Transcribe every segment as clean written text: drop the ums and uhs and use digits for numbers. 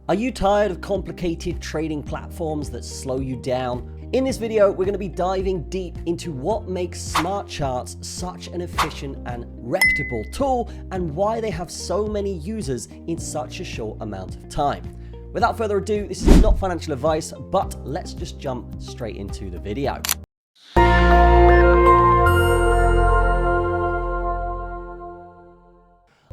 Are you tired of complicated trading platforms that slow you down? In this video, we're going to be diving deep into what makes SmartCharts such an efficient and reputable tool and why they have so many users in such a short amount of time. Without further ado, this is not financial advice, but let's just jump straight into the video.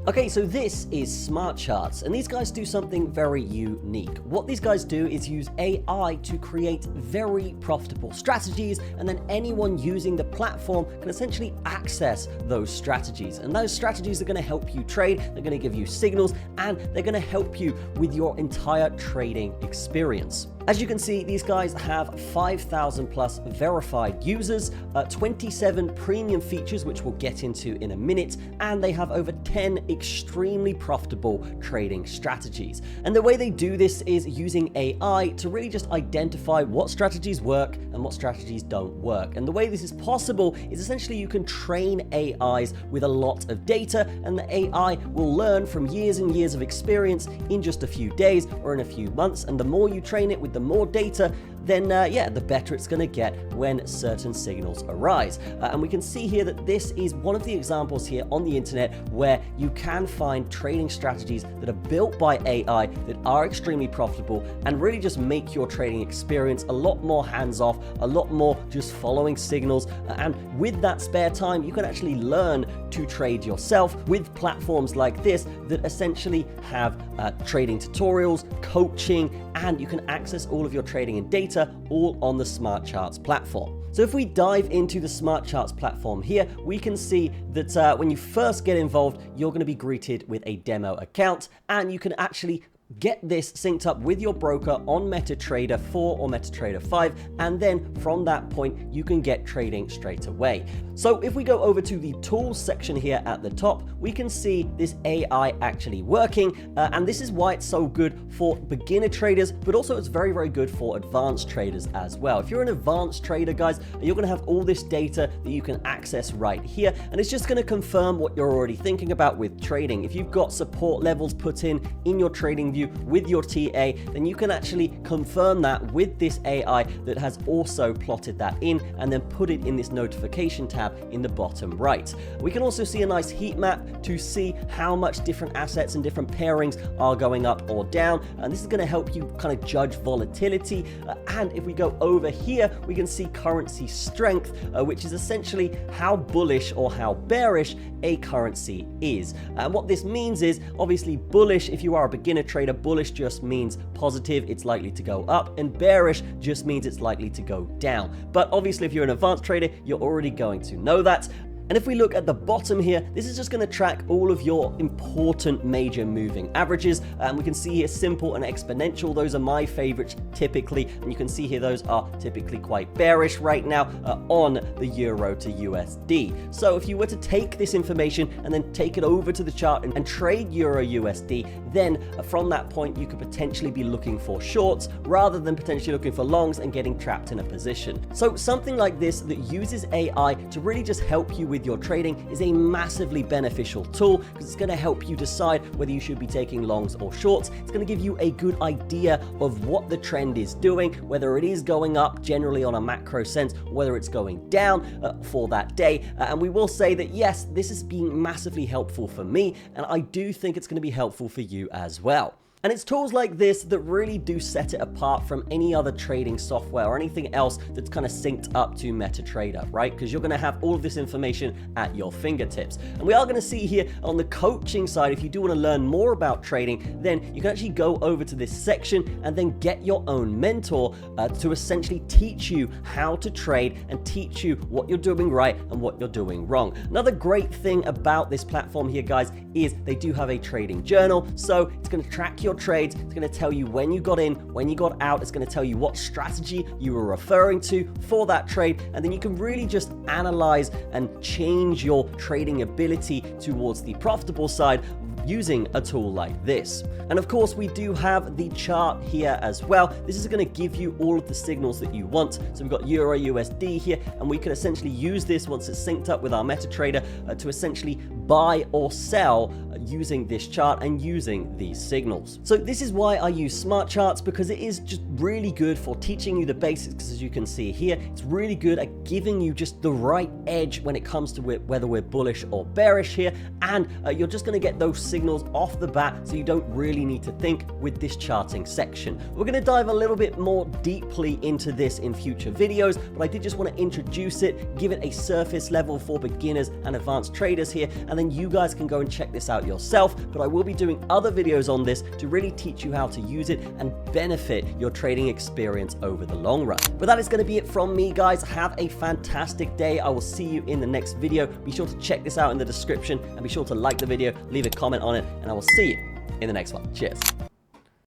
Okay, so this is SmartCharts, and these guys do something very unique. What these guys do is use AI to create very profitable strategies, and then anyone using the platform can essentially access those strategies. And those strategies are going to help you trade, they're going to give you signals, and they're going to help you with your entire trading experience. As you can see, these guys have 5,000 plus verified users, 27 premium features, which we'll get into in a minute, and they have over 10 extremely profitable trading strategies. And the way they do this is using AI to really just identify what strategies work and what strategies don't work. And the way this is possible is essentially you can train AIs with a lot of data, and the AI will learn from years and years of experience in just a few days or in a few months. And the more you train it with the more data, then the better it's going to get when certain signals arise. And we can see here that this is one of the examples here on the internet where you can find trading strategies that are built by AI that are extremely profitable and really just make your trading experience a lot more hands-off, a lot more just following signals. And with that spare time, you can actually learn to trade yourself with platforms like this that essentially have trading tutorials, coaching, and you can access all of your trading and data all on the SmartCharts platform. So if we dive into the SmartCharts platform here, we can see that when you first get involved, you're going to be greeted with a demo account, and you can actually get this synced up with your broker on MetaTrader 4 or MetaTrader 5, and then from that point you can get trading straight away. So if we go over to the tools section here at the top, we can see this AI actually working, and this is why it's so good for beginner traders, but also it's very, very good for advanced traders as well. If you're an advanced trader, guys, you're going to have all this data that you can access right here, and it's just going to confirm what you're already thinking about with trading. If you've got support levels put in your trading view with your TA, then you can actually confirm that with this AI that has also plotted that in and then put it in this notification tab in the bottom right. We can also see a nice heat map to see how much different assets and different pairings are going up or down, and this is going to help you kind of judge volatility. And if we go over here, we can see currency strength, which is essentially how bullish or how bearish a currency is. And what this means is obviously bullish if you are a beginner trader. Bullish just means positive, it's likely to go up, and bearish just means it's likely to go down. But obviously if you're an advanced trader, you're already going to know that. And if we look at the bottom here, this is just going to track all of your important major moving averages. And we can see here simple and exponential. Those are my favorites typically. And you can see here those are typically quite bearish right now on the euro to USD. So if you were to take this information and then take it over to the chart and trade euro USD, then from that point you could potentially be looking for shorts rather than potentially looking for longs and getting trapped in a position. So something like this that uses AI to really just help you with your trading is a massively beneficial tool, because it's going to help you decide whether you should be taking longs or shorts. It's going to give you a good idea of what the trend is doing, whether it is going up generally on a macro sense, whether it's going down for that day. And we will say that yes, this has been massively helpful for me, and I do think it's going to be helpful for you as well. And it's tools like this that really do set it apart from any other trading software or anything else that's kind of synced up to MetaTrader, right? Because you're going to have all of this information at your fingertips. And we are going to see here on the coaching side, if you do want to learn more about trading, then you can actually go over to this section and then get your own mentor to essentially teach you how to trade and teach you what you're doing right and what you're doing wrong. Another great thing about this platform here, guys, is they do have a trading journal. So it's going to track your trades. It's going to tell you when you got in, when you got out. It's going to tell you what strategy you were referring to for that trade, and then you can really just analyze and change your trading ability towards the profitable side using a tool like this. And of course, we do have the chart here as well. This is going to give you all of the signals that you want. So we've got Euro USD here, and we can essentially use this once it's synced up with our MetaTrader to essentially buy or sell using this chart and using these signals. So this is why I use smart charts, because it is just really good for teaching you the basics, because as you can see here, it's really good at giving you just the right edge when it comes to whether we're bullish or bearish here, and you're just going to get those signals off the bat, so you don't really need to think with this charting section. We're going to dive a little bit more deeply into this in future videos, but I did just want to introduce it, give it a surface level for beginners and advanced traders here, and then you guys can go and check this out yourself. But I will be doing other videos on this to really teach you how to use it and benefit your trading experience over the long run. But that is going to be it from me, guys. Have a fantastic day. I will see you in the next video. Be sure to check this out in the description, and be sure to like the video, leave a comment on it, and I will see you in the next one. Cheers.